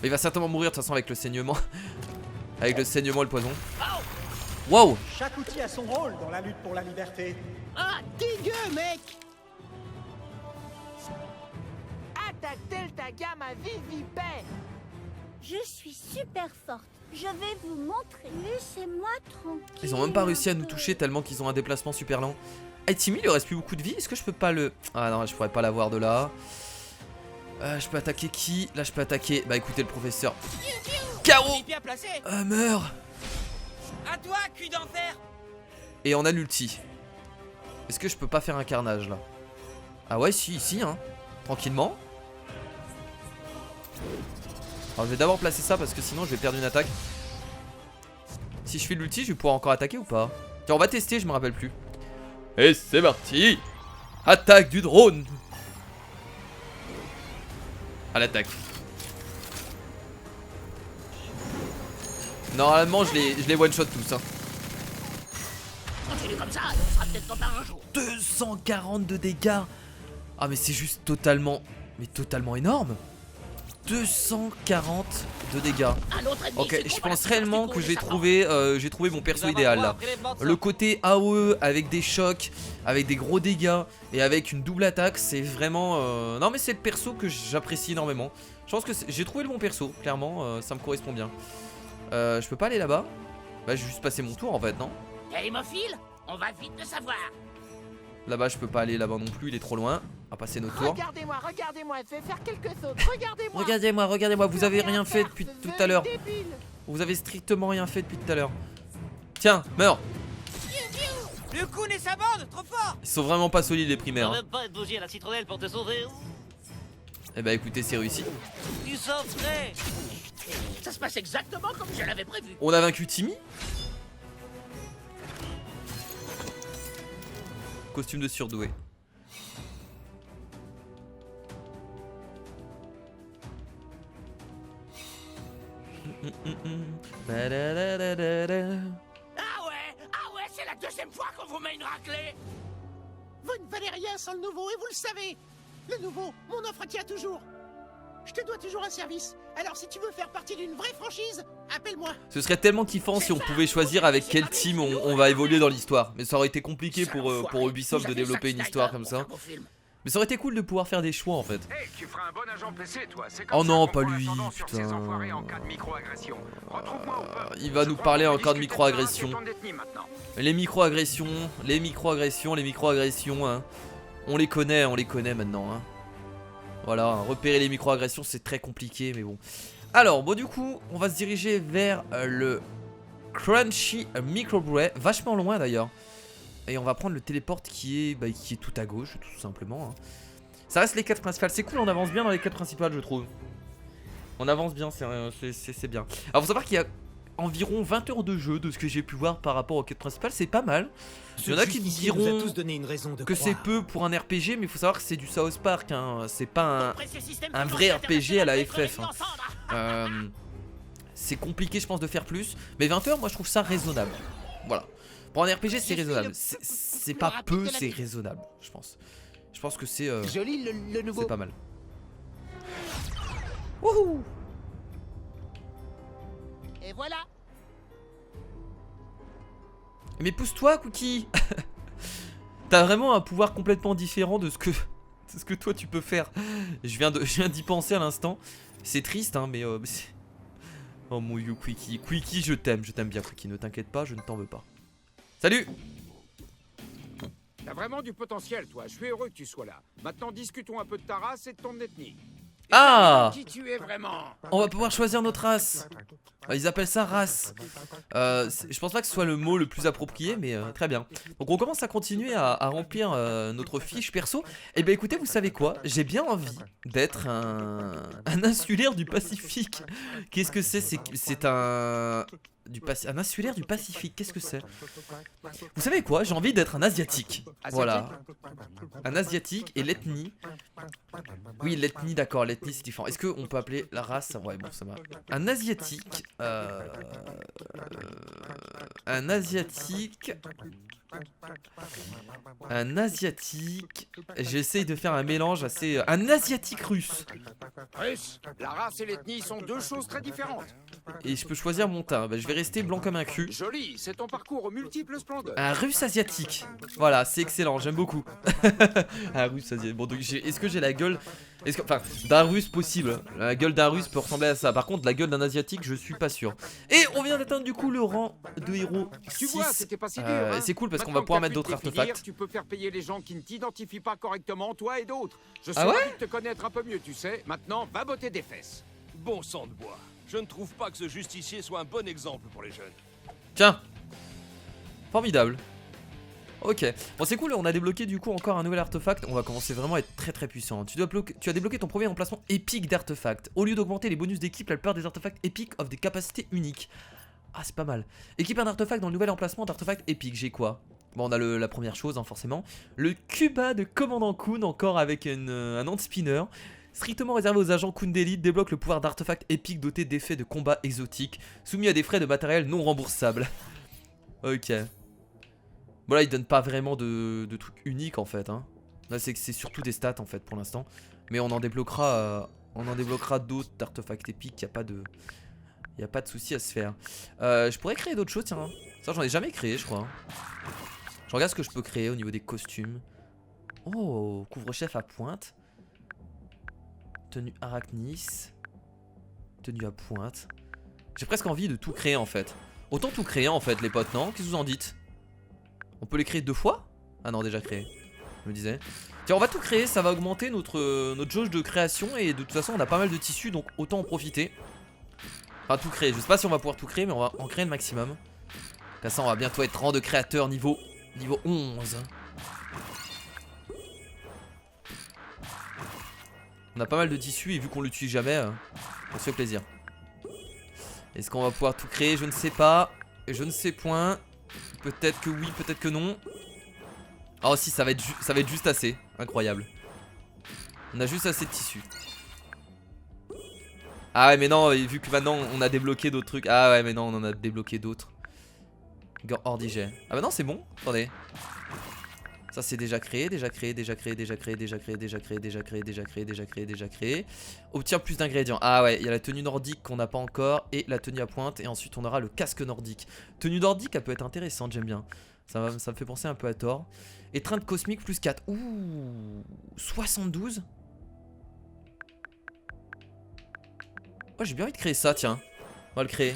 il va certainement mourir de toute façon avec le saignement. Avec le saignement et le poison. Wow. Chaque outil a son rôle dans la lutte pour la liberté. Ah, dégueu, mec. Attaque Delta Gamma Vivipère. Je suis super forte. Je vais vous montrer. Laissez-moi tranquille. Ils ont même pas réussi à nous toucher tellement qu'ils ont un déplacement super lent. Ah, Timmy, il lui reste plus beaucoup de vie. Est-ce que je peux pas le... Ah non, je pourrais pas l'avoir de là. Je peux attaquer qui? Là, je peux attaquer... Bah écoutez, le professeur. KO. Bien placé. Meurs. À toi, cul d'enfer. Et on a l'ulti. Est-ce que je peux pas faire un carnage là? Ah ouais, si, hein. Tranquillement. Alors je vais d'abord placer ça parce que sinon je vais perdre une attaque. Si je fais l'ulti, je vais pouvoir encore attaquer ou pas? Tiens, on va tester, je me rappelle plus. Et c'est parti. Attaque du drone. À l'attaque. Normalement je les one shot tous hein. Continue comme ça, on sera peut-être copains un jour. 240 de dégâts. Ah mais c'est juste totalement... Mais totalement énorme. 240 de dégâts. Ok, je pense réellement que j'ai trouvé mon perso idéal là. Le côté AOE avec des chocs, avec des gros dégâts et avec une double attaque, c'est vraiment... Non mais c'est le perso que j'apprécie énormément. Je pense que j'ai trouvé le bon perso, clairement, ça me correspond bien. Je peux pas aller là-bas? Bah je vais juste passer mon tour en fait, non? Hémophile, on va vite le savoir. Là-bas je peux pas aller là-bas non plus, il est trop loin. On va passer notre tour. Regardez-moi, je vais faire quelques sautes. Regardez-moi, vous avez rien fait depuis tout à l'heure. Vous avez strictement rien fait depuis tout à l'heure. Tiens, meurs. Le Kun et sa bande, trop fort. Ils sont vraiment pas solides les primaires. On va même pas être bougie à la citronnelle pour te sauver. Eh bah écoutez, c'est réussi. Tu sens frais. Ça se passe exactement comme je l'avais prévu. On a vaincu Timmy. Costume de surdoué. Ah ouais, c'est la deuxième fois qu'on vous met une raclée. Vous ne valez rien sans le nouveau et vous le savez. Le nouveau, mon offre tient toujours. Je te dois toujours un service. Alors si tu veux faire partie d'une vraie franchise, appelle-moi. Ce serait tellement kiffant si on pouvait choisir avec quel team on va évoluer dans l'histoire. Mais ça aurait été compliqué pour Ubisoft de développer une histoire comme ça. Mais ça aurait été cool de pouvoir faire des choix en fait. Hey, tu feras un bon agent PC, toi. Oh non, pas lui, putain. Il va nous parler encore de micro-agression. Les micro-agressions, hein. On les connaît maintenant, hein. Voilà, repérer les micro-agressions c'est très compliqué, mais bon. Alors, bon du coup, on va se diriger vers le Crunchy Microbrew, vachement loin d'ailleurs. Et on va prendre le téléport qui est tout à gauche, tout simplement. Hein. Ça reste les quêtes principales. C'est cool, on avance bien dans les quêtes principales, je trouve. On avance bien, c'est bien. Alors, faut savoir qu'il y a environ 20 heures de jeu, de ce que j'ai pu voir par rapport aux quêtes principales. C'est pas mal. Il y en a qui diront que c'est peu pour un RPG, mais il faut savoir que c'est du South Park. Hein. C'est pas un vrai RPG à la FF. Hein. C'est compliqué, je pense, de faire plus. Mais 20 heures, moi, je trouve ça raisonnable. Voilà. Pour un RPG, c'est raisonnable. C'est pas peu, c'est raisonnable, je pense. Je pense que c'est joli le nouveau. C'est pas mal. Wouhou! Et voilà. Mais pousse-toi, Cookie. T'as vraiment un pouvoir complètement différent de ce que toi tu peux faire. Je viens d'y penser à l'instant. C'est triste, hein, mais oh mon you, Quickie. Quickie, je t'aime bien, Quickie. Ne t'inquiète pas, je ne t'en veux pas. Salut! T'as vraiment du potentiel, toi. Je suis heureux que tu sois là. Maintenant, discutons un peu de ta race et de ton ethnie. Ah! Qui tu es vraiment? On va pouvoir choisir notre race. Ils appellent ça race. Je pense pas que ce soit le mot le plus approprié, mais très bien. Donc on commence à continuer à remplir notre fiche perso. Et ben écoutez, vous savez quoi? J'ai bien envie d'être un insulaire du Pacifique. Qu'est-ce que c'est? C'est un insulaire du Pacifique. Qu'est-ce que c'est? Vous savez quoi? J'ai envie d'être un asiatique. Voilà. Un asiatique et l'ethnie. Oui, l'ethnie, d'accord. L'ethnie, c'est différent. Est-ce qu'on peut appeler la race? Ouais, bon, ça va. Un asiatique. Un asiatique. J'essaye de faire un mélange assez. Un asiatique russe. Russe, la race et l'ethnie sont deux choses très différentes. Et je peux choisir mon teint. Bah, je vais rester blanc comme un cul. Joli, c'est ton parcours aux multiples splendeurs. Un russe asiatique. Voilà, c'est excellent, j'aime beaucoup. Un russe asiatique. Bon, donc est-ce que j'ai la gueule... Enfin, d'un russe possible. La gueule d'un russe peut ressembler à ça. Par contre, la gueule d'un asiatique, je suis pas sûr. Et on vient d'atteindre du coup le rang de héros 6. Tu vois, c'était pas si dur, hein. C'est cool parce qu'on va Maintenant pouvoir que mettre t'as d'autres pu te définir, artefacts. Tu peux faire payer les gens qui ne t'identifient pas correctement, toi et d'autres. Je suis Ah ouais ravi de te connaître un peu mieux, tu sais. Maintenant, va botter des fesses. Bon sang de bois. Je ne trouve pas que ce justicier soit un bon exemple pour les jeunes. Tiens. Formidable. Ok, bon c'est cool, on a débloqué du coup encore un nouvel artefact. On va commencer vraiment à être très puissant. Tu as débloqué ton premier emplacement épique d'artefact. Au lieu d'augmenter les bonus d'équipe, la plupart des artefacts épiques offrent des capacités uniques. Ah c'est pas mal. Équipe un artefact dans le nouvel emplacement d'artefact épique. J'ai quoi? Bon on a la première chose hein, forcément. Le Cuba de Commandant Kun, encore avec un hand-spinner. Strictement réservé aux agents Kun d'élite, débloque le pouvoir d'artefact épique doté d'effets de combat exotiques, soumis à des frais de matériel non remboursables. Ok. Bon là il donne pas vraiment de trucs uniques en fait hein. Là c'est surtout des stats en fait pour l'instant. Mais on en débloquera d'autres artefacts épiques, y a pas de souci à se faire. Je pourrais créer d'autres choses tiens. Ça j'en ai jamais créé je crois. Je regarde ce que je peux créer au niveau des costumes. Oh, couvre-chef à pointe. Tenue arachnis. Tenue à pointe. J'ai presque envie de tout créer en fait. Autant tout créer en fait les potes, non? Qu'est-ce que vous en dites? On peut les créer 2 fois? Ah non, déjà créé. Je me disais. Tiens, on va tout créer, ça va augmenter notre jauge de création. Et de toute façon, on a pas mal de tissus, donc autant en profiter. Enfin, tout créer. Je sais pas si on va pouvoir tout créer, mais on va en créer le maximum. Comme ça, on va bientôt être rang de créateur niveau 11. On a pas mal de tissus et vu qu'on l'utilise jamais, on se fait plaisir. Est-ce qu'on va pouvoir tout créer? Je ne sais pas. Je ne sais point. Peut-être que oui, peut-être que non. Oh si, ça va être juste assez. Incroyable. On a juste assez de tissu. Ah ouais mais non, vu que maintenant on a débloqué d'autres trucs. Ah ouais mais non, on en a débloqué d'autres. Ordiget. Ah bah non c'est bon, attendez. Ça c'est déjà créé. Obtient plus d'ingrédients. Ah ouais, il y a la tenue nordique qu'on n'a pas encore. Et la tenue à pointe. Et ensuite on aura le casque nordique. Tenue nordique elle peut être intéressante, j'aime bien. Ça me fait penser un peu à Thor. Étreinte cosmique plus 4. Ouh, 72. Oh j'ai bien envie de créer ça tiens. On va le créer.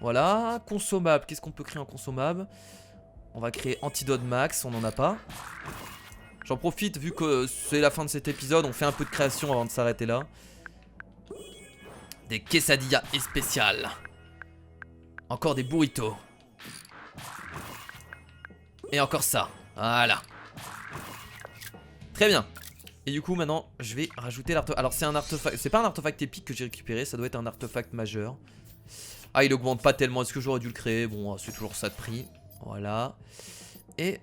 Voilà, consommable. Qu'est-ce qu'on peut créer en consommable? On va créer antidote max, on n'en a pas. J'en profite vu que c'est la fin de cet épisode, on fait un peu de création avant de s'arrêter là. Des quesadillas spéciales. Encore des burritos. Et encore ça, voilà. Très bien. Et du coup maintenant je vais rajouter l'artefact. Alors c'est un artefact, c'est pas un artefact épique que j'ai récupéré, ça doit être un artefact majeur. Ah il augmente pas tellement, est-ce que j'aurais dû le créer? Bon c'est toujours ça de prix. Voilà. Et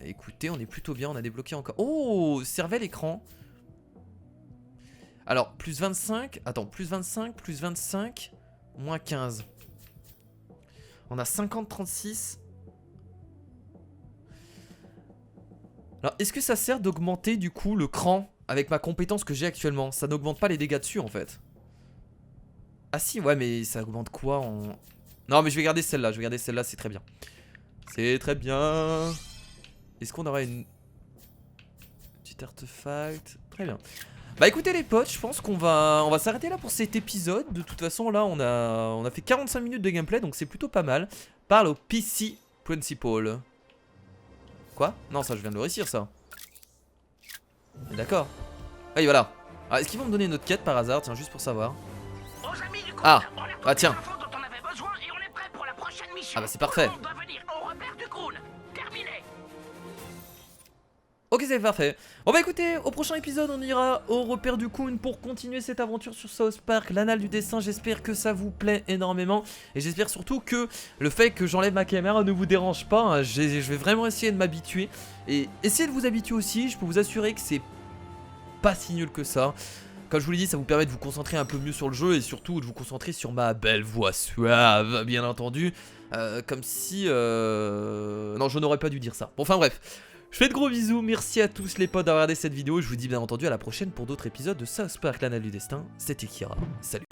écoutez, on est plutôt bien, on a débloqué encore. Oh, cervelle écran. Alors, plus 25. Attends, plus 25, plus 25, moins 15. On a 50, 36. Alors, est-ce que ça sert d'augmenter du coup le cran avec ma compétence que j'ai actuellement? Ça n'augmente pas les dégâts dessus en fait. Ah si, ouais, mais ça augmente quoi en... Non mais je vais garder celle-là, c'est très bien. C'est très bien. Est-ce qu'on aurait une... Petit artefact? Très bien. Bah écoutez les potes, je pense qu'on va s'arrêter là pour cet épisode. De toute façon là on a fait 45 minutes de gameplay, donc c'est plutôt pas mal. Parle au PC Principal. Quoi? Non ça je viens de le réussir ça. D'accord. Ah oui voilà. Ah, est-ce qu'ils vont me donner une autre quête par hasard? Tiens juste pour savoir. Ah, ah tiens. Ah bah c'est parfait. Ok c'est parfait. Bon bah écoutez, au prochain épisode on ira au repère du Kun pour continuer cette aventure sur South Park, l'anal du destin. J'espère que ça vous plaît énormément. Et j'espère surtout que le fait que j'enlève ma caméra ne vous dérange pas, hein. Je vais vraiment essayer de m'habituer. Et essayer de vous habituer aussi, je peux vous assurer que c'est pas si nul que ça. Comme je vous l'ai dit, ça vous permet de vous concentrer un peu mieux sur le jeu et surtout de vous concentrer sur ma belle voix suave, bien entendu. Comme si... Non, je n'aurais pas dû dire ça. Bon, enfin bref. Je fais de gros bisous, merci à tous les potes d'avoir regardé cette vidéo. Je vous dis bien entendu à la prochaine pour d'autres épisodes de South Park, l'Anal du Destin. C'était Kira, salut.